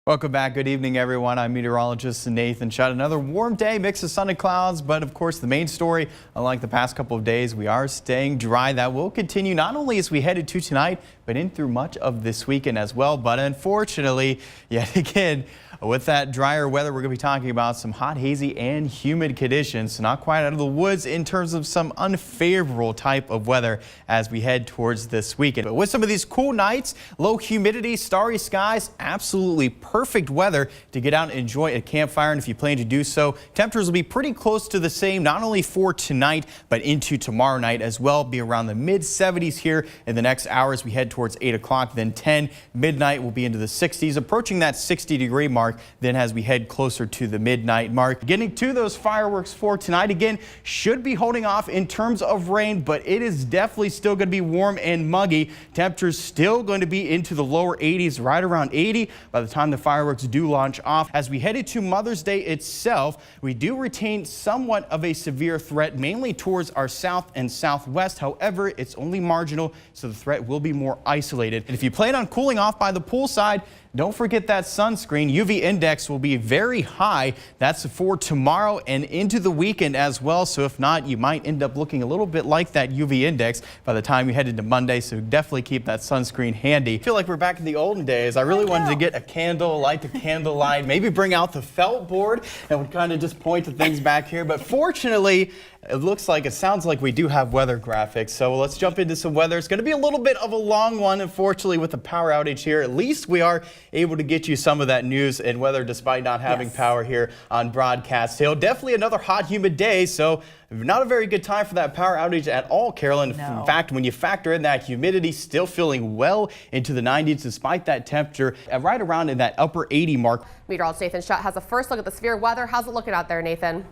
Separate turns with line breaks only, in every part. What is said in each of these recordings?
Welcome back. Good evening, everyone. I'm meteorologist Nathan Shutt. Another warm day, mix of sun and clouds, but of course the main story, unlike the past couple of days, we are staying dry. That will continue not only as we head into tonight, but in through much of this weekend as well. But unfortunately, yet again, with that drier weather, we're going to be talking about some hot, hazy, and humid conditions. So not quite out of the woods in terms of some unfavorable type of weather as we head towards this weekend. But with some of these cool nights, low humidity, starry skies, absolutely perfect weather to get out and enjoy a campfire. And if you plan to do so, temperatures will be pretty close to the same, not only for tonight, but into tomorrow night as well. Be around the mid 70s here in the next hours. We head towards 8 o'clock, then 10. Midnight will be into the 60s, approaching that 60-degree mark. Then as we head closer to the midnight mark, getting to those fireworks for tonight, again, should be holding off in terms of rain, but it is definitely still going to be warm and muggy. Temperatures still going to be into the lower 80s, right around 80 by the time the fireworks do launch off. As we head into Mother's Day itself, we do retain somewhat of a severe threat, mainly towards our south and southwest. However, it's only marginal, so the threat will be more isolated. And if you plan on cooling off by the poolside, don't forget that sunscreen. UV index will be very high. That's for tomorrow and into the weekend as well. So if not, you might end up looking a little bit like that UV index by the time you head into Monday. So definitely keep that sunscreen handy. I feel like we're back in the olden days. I really wanted to get a candle, light the candle light, maybe bring out the felt board and would kind of just point to things back here. But fortunately, it sounds like we do have weather graphics. So let's jump into some weather. It's going to be a little bit of a long one, unfortunately, with the power outage here. At least we are able to get you some of that news and weather despite not having power here on broadcast hill. Definitely another hot, humid day. So not a very good time for that power outage at all, Carolyn. No. In fact, when you factor in that humidity, still feeling well into the 90s despite that temperature right around in that upper 80 mark.
Meteorologist Nathan Shutt has a first look at the severe weather. How's it looking out there, Nathan?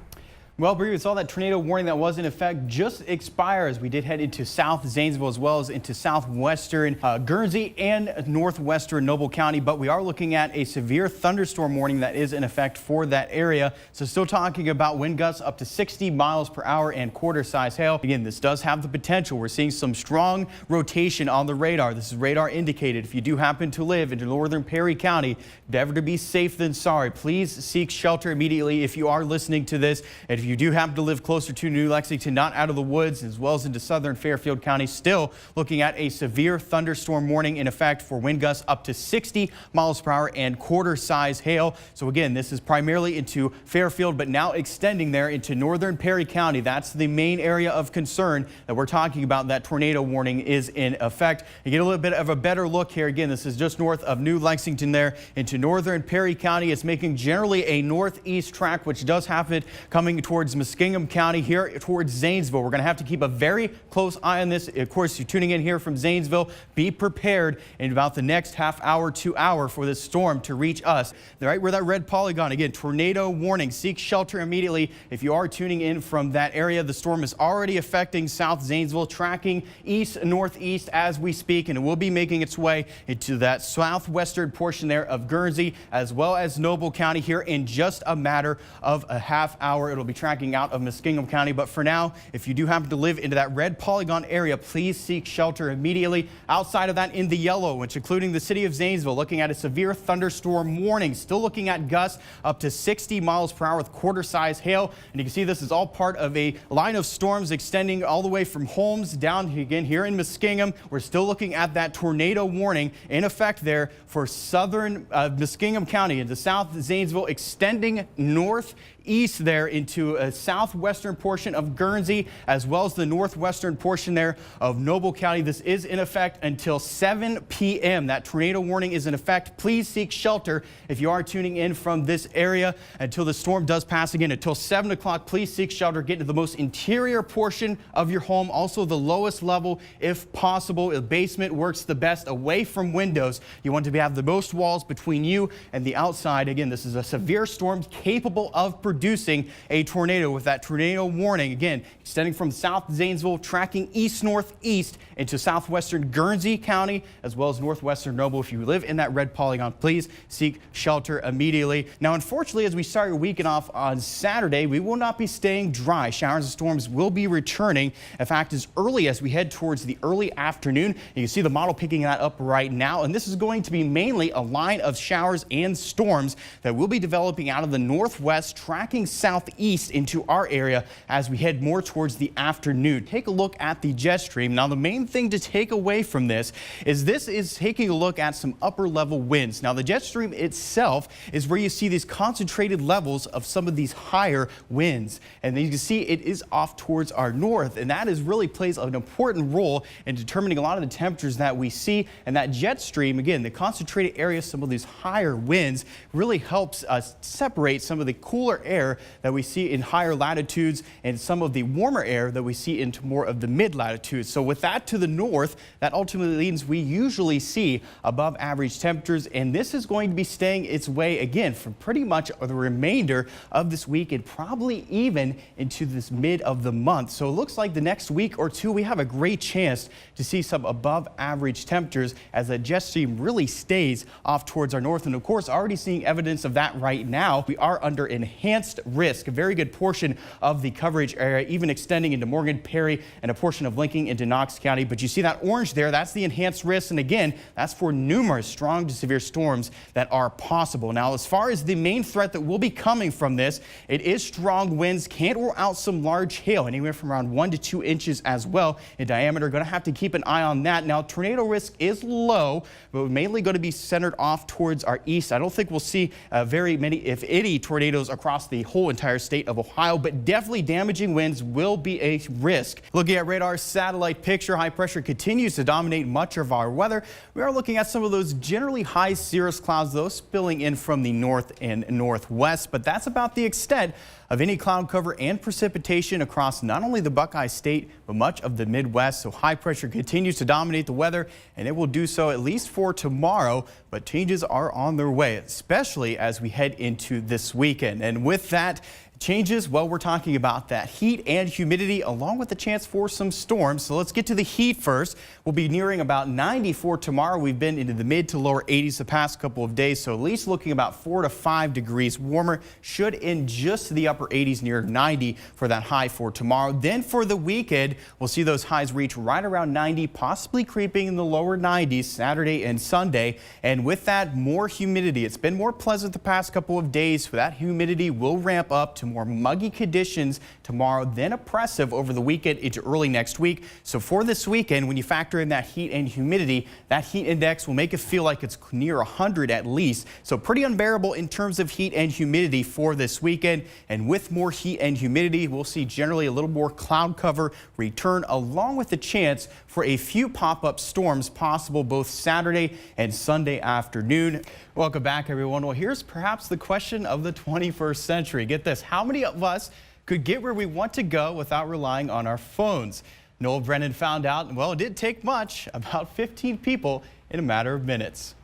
Well, Bree, we saw that tornado warning that was in effect just expire as we did head into South Zanesville as well as into southwestern Guernsey and northwestern Noble County. But we are looking at a severe thunderstorm warning that is in effect for that area. So still talking about wind gusts up to 60 miles per hour and quarter-size hail. Again, this does have the potential. We're seeing some strong rotation on the radar. This is radar indicated. If you do happen to live in northern Perry County, better to be safe than sorry. Please seek shelter immediately if you are listening to this. And if you do happen to live closer to New Lexington, not out of the woods, as well as into southern Fairfield County, still looking at a severe thunderstorm warning in effect for wind gusts up to 60 miles per hour and quarter-size hail. So again, this is primarily into Fairfield, but now extending there into northern Perry County. That's the main area of concern that we're talking about. That tornado warning is in effect. You get a little bit of a better look here. Again, this is just north of New Lexington there into northern Perry County. It's making generally a northeast track, which does have it coming towards Muskingum County here towards Zanesville. We're going to have to keep a very close eye on this. Of course, you're tuning in here from Zanesville. Be prepared in about the next half hour to hour for this storm to reach us. Right where that red polygon, again, tornado warning. Seek shelter immediately. If you are tuning in from that area, the storm is already affecting South Zanesville, tracking east northeast as we speak, and it will be making its way into that southwestern portion there of Guernsey as well as Noble County here in just a matter of a half hour. It'll be tracking out of Muskingum County. But for now, if you do happen to live into that red polygon area, please seek shelter immediately. Outside of that, in the yellow, which including the city of Zanesville, looking at a severe thunderstorm warning. Still looking at gusts up to 60 miles per hour with quarter-size hail. And you can see this is all part of a line of storms extending all the way from Holmes down again here in Muskingum. We're still looking at that tornado warning in effect there for southern Muskingum County into South Zanesville, extending northeast there into a southwestern portion of Guernsey as well as the northwestern portion there of Noble County. This is in effect until 7 p.m. That tornado warning is in effect. Please seek shelter if you are tuning in from this area until the storm does pass. Again, until 7 o'clock, please seek shelter. Get to the most interior portion of your home, also the lowest level if possible. The basement works the best away from windows. You want to have the most walls between you and the outside. Again, this is a severe storm capable of producing producing a tornado with that tornado warning, again, extending from South Zanesville, tracking east-northeast into southwestern Guernsey County, as well as northwestern Noble. If you live in that red polygon, please seek shelter immediately. Now, unfortunately, as we start your weekend off on Saturday, we will not be staying dry. Showers and storms will be returning. In fact, as early as we head towards the early afternoon, you can see the model picking that up right now. And this is going to be mainly a line of showers and storms that will be developing out of the northwest, tracking southeast into our area as we head more towards the afternoon. Take a look at the jet stream. Now, the main thing to take away from this is taking a look at some upper level winds. Now, the jet stream itself is where you see these concentrated levels of some of these higher winds. And you can see it is off towards our north, and that really plays an important role in determining a lot of the temperatures that we see. And that jet stream, again, the concentrated area, some of these higher winds really helps us separate some of the cooler air that we see in higher latitudes and some of the warmer air that we see into more of the mid latitudes. So with that to the north, that ultimately means we usually see above average temperatures, and this is going to be staying its way again for pretty much the remainder of this week and probably even into this mid of the month. So it looks like the next week or two we have a great chance to see some above average temperatures as the jet stream really stays off towards our north. And of course, already seeing evidence of that right now. We are under enhanced risk, a very good portion of the coverage area, even extending into Morgan, Perry, and a portion of Lincoln into Knox County. But you see that orange there, that's the enhanced risk. And again, that's for numerous strong to severe storms that are possible. Now, as far as the main threat that will be coming from this, it is strong winds. Can't rule out some large hail, anywhere from around 1 to 2 inches as well in diameter. Going to have to keep an eye on that. Now, tornado risk is low, but we're mainly going to be centered off towards our east. I don't think we'll see very many, if any, tornadoes across the whole entire state of Ohio, but definitely damaging winds will be a risk. Looking at radar satellite picture, high pressure continues to dominate much of our weather. We are looking at some of those generally high cirrus clouds, those spilling in from the north and northwest, but that's about the extent of any cloud cover and precipitation across not only the Buckeye State, but much of the Midwest. So high pressure continues to dominate the weather, and it will do so at least for tomorrow. But changes are on their way, especially as we head into this weekend. And with that, changes, well, we're talking about that heat and humidity along with the chance for some storms. So let's get to the heat first. We'll be nearing about 90 for tomorrow. We've been into the mid to lower 80s the past couple of days, so at least looking about 4 to 5 degrees warmer. Should end just to the upper 80s near 90 for that high for tomorrow. Then for the weekend, we'll see those highs reach right around 90, possibly creeping in the lower 90s Saturday and Sunday. And with that, more humidity. It's been more pleasant the past couple of days, so that humidity will ramp up to more muggy conditions tomorrow, then oppressive over the weekend into early next week. So for this weekend, when you factor in that heat and humidity, that heat index will make it feel like it's near 100 at least. So pretty unbearable in terms of heat and humidity for this weekend. And with more heat and humidity, we'll see generally a little more cloud cover return, along with the chance for a few pop-up storms possible both Saturday and Sunday afternoon. Welcome back, everyone. Well, here's perhaps the question of the 21st century. Get this. How many of us could get where we want to go without relying on our phones? Noel Brennan found out, well, it didn't take much, about 15 people in a matter of minutes.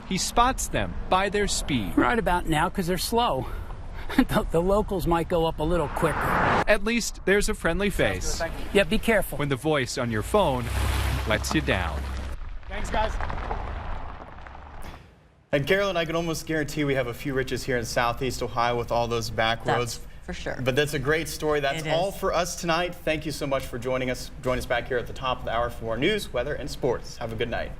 He spots them by their speed.
Right about now, because they're slow. The locals might go up a little quicker.
At least there's a friendly face.
Yeah, be careful.
When the voice on your phone lets you down.
Thanks, guys. And Carolyn, I can almost guarantee we have a few riches here in Southeast Ohio with all those back roads.
That's for sure.
But that's a great story. That's
It
all
is.
for us tonight. Thank you so much for joining us. Join us back here at the top of the hour for more news, weather, and sports. Have a good night.